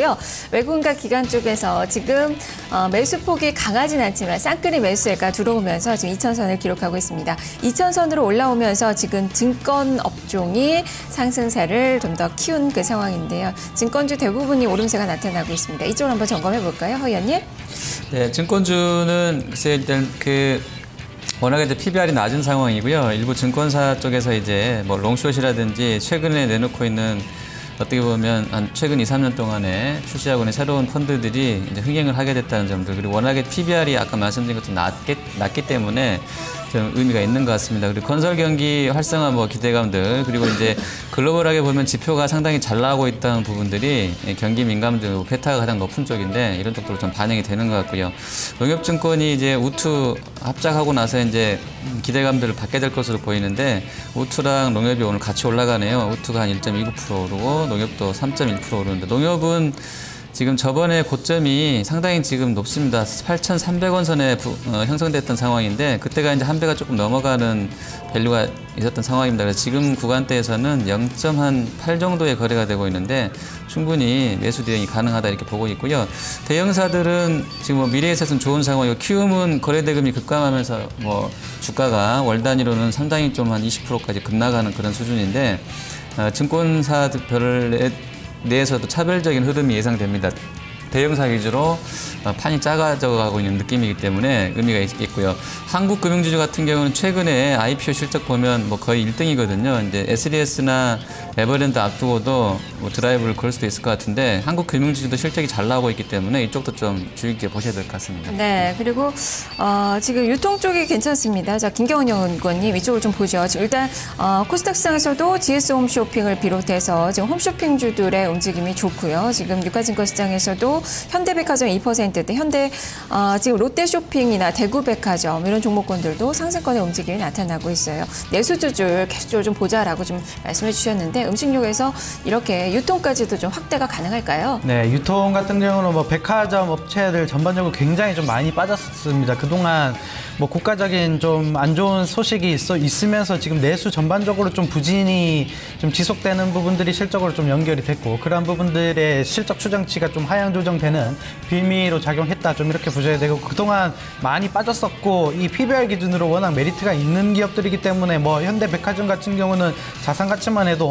있고요. 외국인과 기관 쪽에서 지금 매수폭이 강하진 않지만 쌍끌이 매수세가 들어오면서 지금 2,000선을 기록하고 있습니다. 2,000선으로 올라오면서 지금 증권 업종이 상승세를 좀 더 키운 그 상황인데요. 증권주 대부분이 오름세가 나타나고 있습니다. 이쪽을 한번 점검해 볼까요, 허 의원님? 네, 증권주는 글쎄 일단 워낙에 이제 PBR이 낮은 상황이고요. 일부 증권사 쪽에서 이제 뭐 롱숏이라든지 최근에 내놓고 있는 어떻게 보면 한 최근 2, 3년 동안에 출시하고 있는 새로운 펀드들이 이제 흥행을 하게 됐다는 점들, 그리고 워낙에 PBR이 아까 말씀드린 것처럼 낮기 때문에 좀 의미가 있는 것 같습니다. 그리고 건설 경기 활성화 뭐 기대감들, 그리고 이제 글로벌하게 보면 지표가 상당히 잘 나오고 있다는 부분들이 경기 민감도 베타가 가장 높은 쪽인데 이런 쪽으로 좀 반영이 되는 것 같고요. 농협증권이 이제 우투 합작하고 나서 이제 기대감들을 받게 될 것으로 보이는데 우투랑 농협이 오늘 같이 올라가네요. 우투가 한 1.29% 오르고 농협도 3.1% 오르는데 농협은 지금 저번에 고점이 상당히 지금 높습니다. 8,300원 선에 형성됐던 상황인데 그때가 이제 한 배가 조금 넘어가는 밸류가 있었던 상황입니다. 그래서 지금 구간대에서는 0.8 정도의 거래가 되고 있는데 충분히 매수 대응이 가능하다 이렇게 보고 있고요. 대형사들은 지금 뭐 미래에 있어서는 좋은 상황이고 키움은 거래 대금이 급감하면서 뭐 주가가 월 단위로는 상당히 좀 한 20%까지 급나가는 그런 수준인데 증권사별 내에서도 차별적인 흐름이 예상됩니다. 대형사 위주로 판이 작아져 가고 있는 느낌이기 때문에 의미가 있고요. 한국 금융지주 같은 경우는 최근에 IPO 실적 보면 뭐 거의 1등이거든요. 이제 SDS나 에버랜드 앞두고도 뭐 드라이브를 걸 수도 있을 것 같은데 한국 금융지주도 실적이 잘 나오고 있기 때문에 이쪽도 좀 주의 깊게 보셔야 될 것 같습니다. 네, 그리고 지금 유통 쪽이 괜찮습니다. 자, 김경훈 연구원님 이쪽을 좀 보죠. 지금 일단 코스닥 시장에서도 GS 홈쇼핑을 비롯해서 지금 홈쇼핑주들의 움직임이 좋고요. 지금 유가증권 시장에서도 현대백화점 2%대, 지금 롯데쇼핑이나 대구백화점 이런 종목군들도 상승권의 움직임이 나타나고 있어요. 내수주줄 계속적으로 좀 보자라고 좀 말씀해 주셨는데 음식료에서 이렇게 유통까지도 좀 확대가 가능할까요? 네, 유통 같은 경우는 뭐 백화점 업체들 전반적으로 굉장히 좀 많이 빠졌습니다. 그동안 뭐 국가적인 좀 안 좋은 소식이 있으면서 지금 내수 전반적으로 좀 부진이 좀 지속되는 부분들이 실적으로 좀 연결이 됐고 그러한 부분들의 실적 추정치가 좀 하향 조정되는 빌미로 작용했다 좀 이렇게 보셔야 되고 그동안 많이 빠졌었고 이 PBR 기준으로 워낙 메리트가 있는 기업들이기 때문에 뭐 현대백화점 같은 경우는 자산 가치만 해도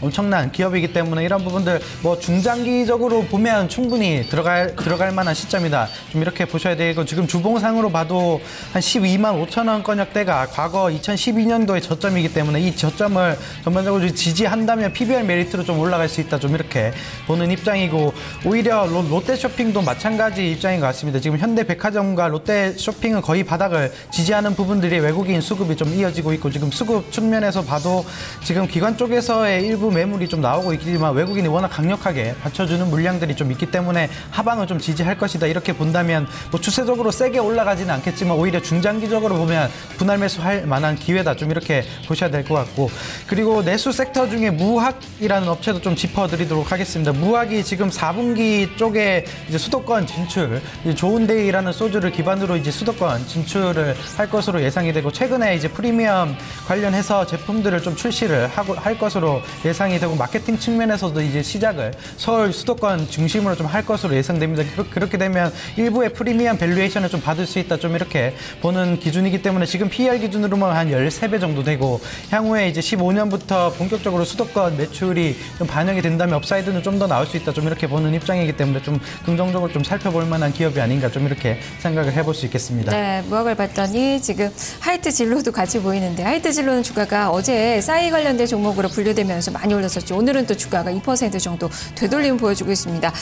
엄청난 기업이기 때문에 이런 부분들 뭐 중장기적으로 보면 충분히 들어갈 만한 시점이다 좀 이렇게 보셔야 되고 지금 주봉상으로 봐도 한 12만 5천 원권역대가 과거 2012년도의 저점이기 때문에 이 저점을 전반적으로 지지한다면 PBR 메리트로 좀 올라갈 수 있다 좀 이렇게 보는 입장이고 오히려 롯데쇼핑도 마찬가지 입장인 것 같습니다. 지금 현대백화점과 롯데쇼핑은 거의 바닥을 지지하는 부분들이 외국인 수급이 좀 이어지고 있고 지금 수급 측면에서 봐도 지금 기관 쪽에서의 일부 매물이 좀 나오고 있지만 외국인이 워낙 강력하게 받쳐주는 물량들이 좀 있기 때문에 하방을 좀 지지할 것이다 이렇게 본다면 뭐 추세적으로 세게 올라가지는 않겠지만 오히려 중장기적으로 보면 분할 매수할 만한 기회다 좀 이렇게 보셔야 될 것 같고 그리고 내수 섹터 중에 무학이라는 업체도 좀 짚어드리도록 하겠습니다. 무학이 지금 4분기 쪽에 이제 수도권 진출, 좋은데이라는 소주를 기반으로 이제 수도권 진출을 할 것으로 예상이 되고 최근에 이제 프리미엄 관련해서 제품들을 좀 출시를 할 것으로 예상이 되고 마케팅 측면에서도 이제 시작을 서울 수도권 중심으로 좀 할 것으로 예상됩니다. 그렇게 되면 일부의 프리미엄 밸류에이션을 좀 받을 수 있다 좀 이렇게 보는 기준이기 때문에 지금 PER 기준으로만 한 13배 정도 되고 향후에 이제 15년부터 본격적으로 수도권 매출이 좀 반영이 된다면 업사이드는 좀 더 나올 수 있다 좀 이렇게 보는 입장이기 때문에 좀 긍정적으로 좀 살펴볼 만한 기업이 아닌가 좀 이렇게 생각을 해볼 수 있겠습니다. 네, 무학을 봤더니 지금 하이트 진로도 같이 보이는데 하이트 진로는 주가가 어제 싸이 관련된 종목으로 분류되면서 많이 올랐었죠. 오늘은 또 주가가 2% 정도 되돌림 보여주고 있습니다.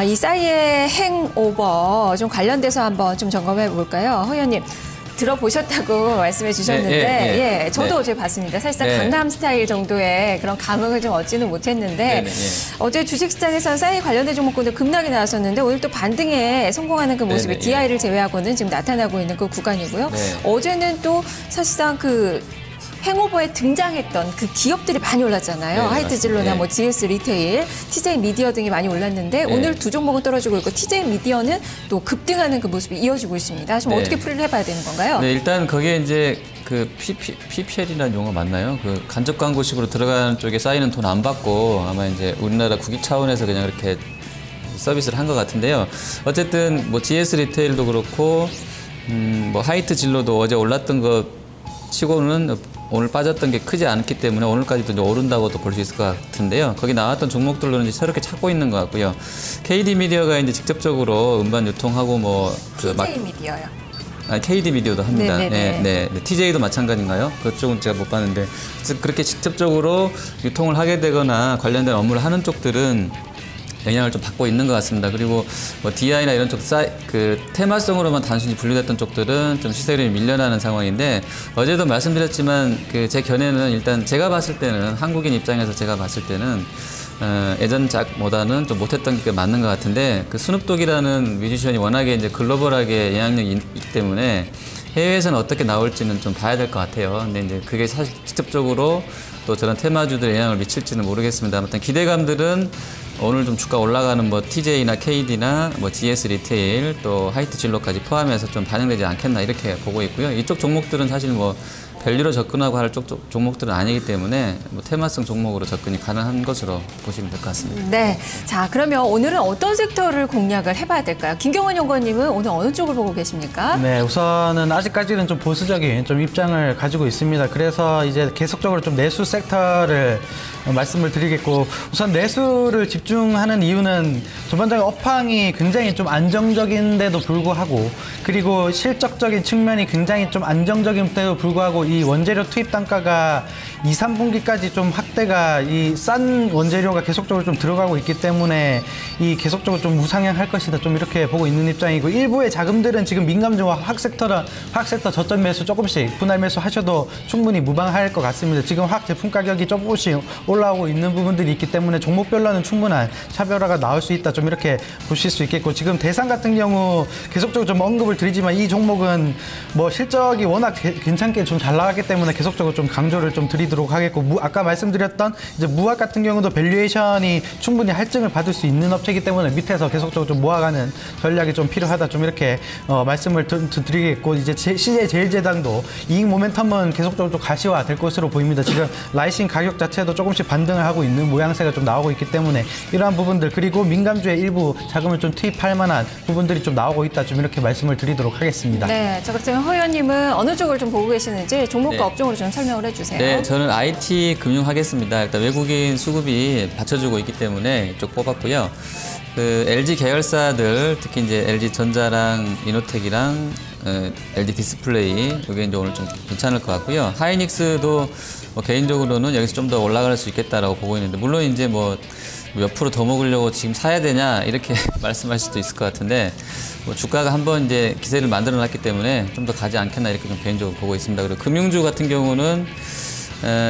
이 싸이의 행오버 좀 관련돼서 한번 좀 점검해 볼까요? 허 의원님. 들어보셨다고 말씀해 주셨는데 예, 저도 어제 봤습니다. 사실상 강남 스타일 정도의 그런 감흥을 좀 얻지는 못했는데 어제 주식시장에서 싸이 관련된 종목군들 급락이 나왔었는데 오늘 또 반등에 성공하는 그 모습이 DI를 제외하고는 지금 나타나고 있는 그 구간이고요. 어제는 또 사실상 그 행오버에 등장했던 그 기업들이 많이 올랐잖아요. 하이트진로나 뭐 GS 리테일, TJ 미디어 등이 많이 올랐는데 오늘 두 종목은 떨어지고 있고 TJ 미디어는 또 급등하는 그 모습이 이어지고 있습니다. 좀 어떻게 풀이를 해봐야 되는 건가요? 네, 일단 거기에 이제 그 PPL이라는 용어 맞나요? 그 간접 광고식으로 들어가는 쪽에 쌓이는 돈 안 받고 아마 이제 우리나라 국익 차원에서 그냥 이렇게 서비스를 한 것 같은데요. 어쨌든 뭐 GS 리테일도 그렇고 뭐 하이트 진로도 어제 올랐던 것 치고는 오늘 빠졌던 게 크지 않기 때문에 오늘까지도 이제 오른다고도 볼 수 있을 것 같은데요. 거기 나왔던 종목들로는 이제 새롭게 찾고 있는 것 같고요. KD 미디어가 이제 직접적으로 음반 유통하고 뭐 TJ 미디어요. KD 미디어도 합니다. 네네네. 네. TJ도 마찬가지인가요? 그쪽은 제가 못 봤는데 그렇게 직접적으로 유통을 하게 되거나 관련된 업무를 하는 쪽들은 영향을 좀 받고 있는 것 같습니다. 그리고 뭐 DI나 이런 쪽 그 테마성으로만 단순히 분류됐던 쪽들은 좀 시세 흐름이 밀려나는 상황인데 어제도 말씀드렸지만 그 제 견해는 일단 제가 봤을 때는 한국인 입장에서 제가 봤을 때는 예전작보다는 좀 못했던 게 맞는 것 같은데 그 스눕독이라는 뮤지션이 워낙에 이제 글로벌하게 영향력이 있기 때문에 해외에서는 어떻게 나올지는 좀 봐야 될 것 같아요. 근데 이제 그게 사실 직접적으로 또 저런 테마주들에 영향을 미칠지는 모르겠습니다. 아무튼 기대감들은 오늘 좀 주가 올라가는 뭐 TJ나 KD나 뭐 GS 리테일 또 하이트 진로까지 포함해서 좀 반영되지 않겠나 이렇게 보고 있고요. 이쪽 종목들은 사실 뭐 밸류로 접근하고 할 쪽 종목들은 아니기 때문에 뭐 테마성 종목으로 접근이 가능한 것으로 보시면 될 것 같습니다. 네. 자, 그러면 오늘은 어떤 섹터를 공략을 해봐야 될까요? 김경원 연구원님은 오늘 어느 쪽을 보고 계십니까? 네, 우선은 아직까지는 좀 보수적인 좀 입장을 가지고 있습니다. 그래서 이제 계속적으로 좀 내수 섹터를 말씀을 드리겠고, 우선 내수를 집중하는 이유는 전반적인 업황이 굉장히 좀 안정적인데도 불구하고, 그리고 실적적인 측면이 굉장히 좀 안정적인데도 불구하고 이 원재료 투입 단가가 2, 3분기까지 좀 확대가 이 싼 원재료가 계속적으로 좀 들어가고 있기 때문에 이 계속적으로 좀 우상향할 것이다 좀 이렇게 보고 있는 입장이고, 일부의 자금들은 지금 민감주와 화학섹터 저점 매수 조금씩 분할 매수 하셔도 충분히 무방할 것 같습니다. 지금 화학 제품 가격이 조금씩 올라오고 있는 부분들이 있기 때문에 종목별로는 충분한 차별화가 나올 수 있다 좀 이렇게 보실 수 있겠고, 지금 대상 같은 경우 계속적으로 좀 언급을 드리지만 이 종목은 뭐 실적이 워낙 괜찮게 좀 잘 나갔기 때문에 계속적으로 좀 강조를 좀 드리도록 하겠고, 아까 말씀드렸던 이제 무학 같은 경우도 밸류에이션이 충분히 할증을 받을 수 있는 업체이기 때문에 밑에서 계속적으로 좀 모아가는 전략이 좀 필요하다 좀 이렇게 말씀을 드리겠고, 이제 CJ제일제당도 이익 모멘텀은 계속적으로 좀 가시화 될 것으로 보입니다. 지금 라이신 가격 자체도 조금씩 반등을 하고 있는 모양새가 좀 나오고 있기 때문에 이러한 부분들, 그리고 민감주에 일부 자금을 좀 투입할 만한 부분들이 좀 나오고 있다 좀 이렇게 말씀을 드리도록 하겠습니다. 네, 자 그렇다면 허 의원님은 어느 쪽을 좀 보고 계시는지 종목과 네. 업종으로 좀 설명을 해주세요. 네, 저는 IT 금융 하겠습니다. 일단 외국인 수급이 받쳐주고 있기 때문에 이쪽 뽑았고요. 그 LG 계열사들, 특히 이제 LG 전자랑 이노텍이랑 LG 디스플레이, 이게 이제 오늘 좀 괜찮을 것 같고요. 하이닉스도 뭐 개인적으로는 여기서 좀 더 올라갈 수 있겠다라고 보고 있는데, 물론 이제 뭐 몇 프로 더 먹으려고 지금 사야 되냐 이렇게 말씀할 수도 있을 것 같은데, 뭐 주가가 한번 이제 기세를 만들어 놨기 때문에 좀 더 가지 않겠나 이렇게 좀 개인적으로 보고 있습니다. 그리고 금융주 같은 경우는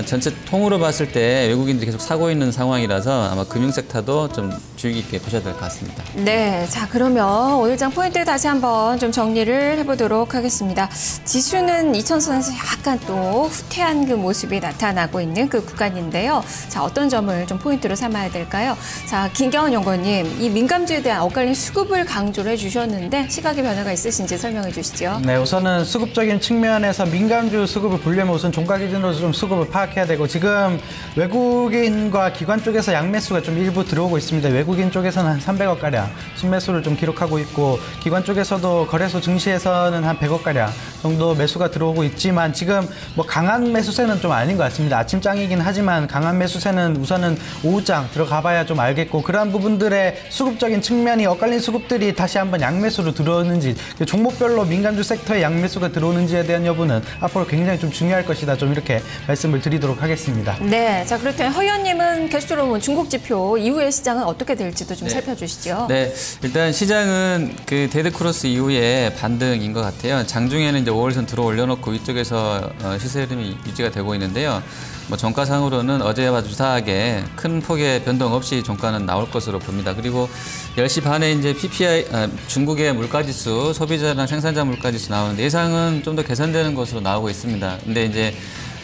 전체 통으로 봤을 때 외국인들이 계속 사고 있는 상황이라서 아마 금융 섹터도 좀 주의 깊게 보셔야 될 것 같습니다. 네, 자 그러면 오늘 장 포인트 다시 한번 좀 정리를 해보도록 하겠습니다. 지수는 2000선에서 약간 또 후퇴한 그 모습이 나타나고 있는 그 구간인데요. 자, 어떤 점을 좀 포인트로 삼아야 될까요? 자, 김경원 연구원님, 이 민감주에 대한 엇갈린 수급을 강조를 해주셨는데 시각의 변화가 있으신지 설명해 주시죠. 네, 우선은 수급적인 측면에서 민감주 수급을 보려면 우선 종가 기준으로 좀 수급을 파악해야 되고, 지금 외국인과 기관 쪽에서 양매수가 좀 일부 들어오고 있습니다. 외국인 쪽에서는 한 300억가량 순매수를 좀 기록하고 있고, 기관 쪽에서도 거래소 증시에서는 한 100억가량 정도 매수가 들어오고 있지만, 지금 뭐 강한 매수세는 좀 아닌 것 같습니다. 아침장이긴 하지만 강한 매수세는 우선은 오후장 들어가 봐야 좀 알겠고, 그러한 부분들의 수급적인 측면이 엇갈린 수급들이 다시 한번 양매수로 들어오는지, 종목별로 민감주 섹터의 양매수가 들어오는지에 대한 여부는 앞으로 굉장히 좀 중요할 것이다 좀 이렇게 말씀을 드리도록 하겠습니다. 네, 자 그렇다면 허 의원님은 계속적으로 중국 지표 이후의 시장은 어떻게 될지도 좀 네. 살펴주시죠. 네, 일단 시장은 그 데드 크로스 이후에 반등인 것 같아요. 장중에는 이제 5월선 들어 올려놓고 위쪽에서 시세 흐름이 유지가 되고 있는데요. 뭐 종가상으로는 어제와 유사하게 큰 폭의 변동 없이 종가는 나올 것으로 봅니다. 그리고 10시 반에 이제 PPI, 중국의 물가지수, 소비자랑 생산자 물가지수 나오는데 예상은 좀 더 개선되는 것으로 나오고 있습니다. 근데 이제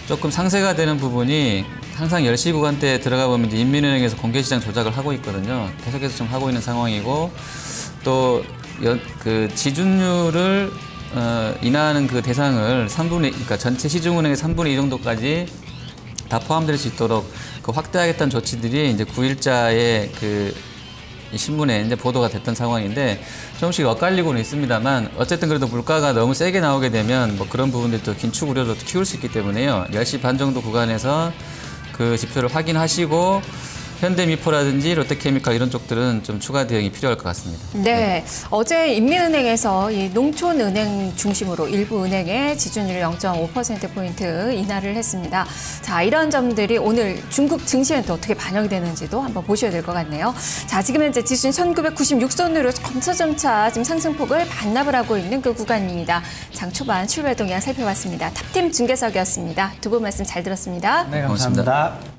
조금 상세가 되는 부분이 항상 10시 구간대에 들어가 보면 이제 인민은행에서 공개시장 조작을 하고 있거든요. 계속해서 좀 하고 있는 상황이고, 또 그 지준율을 인하하는 그 대상을 3분의, 그러니까 전체 시중은행의 3분의 2 정도까지 다 포함될 수 있도록 그 확대하겠다는 조치들이 이제 9일자에 그 이 신문에 이제 보도가 됐던 상황인데 조금씩 엇갈리고는 있습니다만 어쨌든 그래도 물가가 너무 세게 나오게 되면 뭐 그런 부분들이 또 긴축 우려도 키울 수 있기 때문에요. 10시 반 정도 구간에서 그 지표를 확인하시고 현대미포라든지 롯데케미칼 이런 쪽들은 좀 추가 대응이 필요할 것 같습니다. 네, 어제 인민은행에서 이 농촌은행 중심으로 일부 은행의 지준율 0.5%포인트 인하를 했습니다. 자, 이런 점들이 오늘 중국 증시에 또 어떻게 반영이 되는지도 한번 보셔야 될 것 같네요. 자, 지금 현재 지수는 1996선으로 점차 지금 상승폭을 반납을 하고 있는 그 구간입니다. 장 초반 출발 동향 살펴봤습니다. 탑팀 중계석이었습니다. 두 분 말씀 잘 들었습니다. 네, 감사합니다.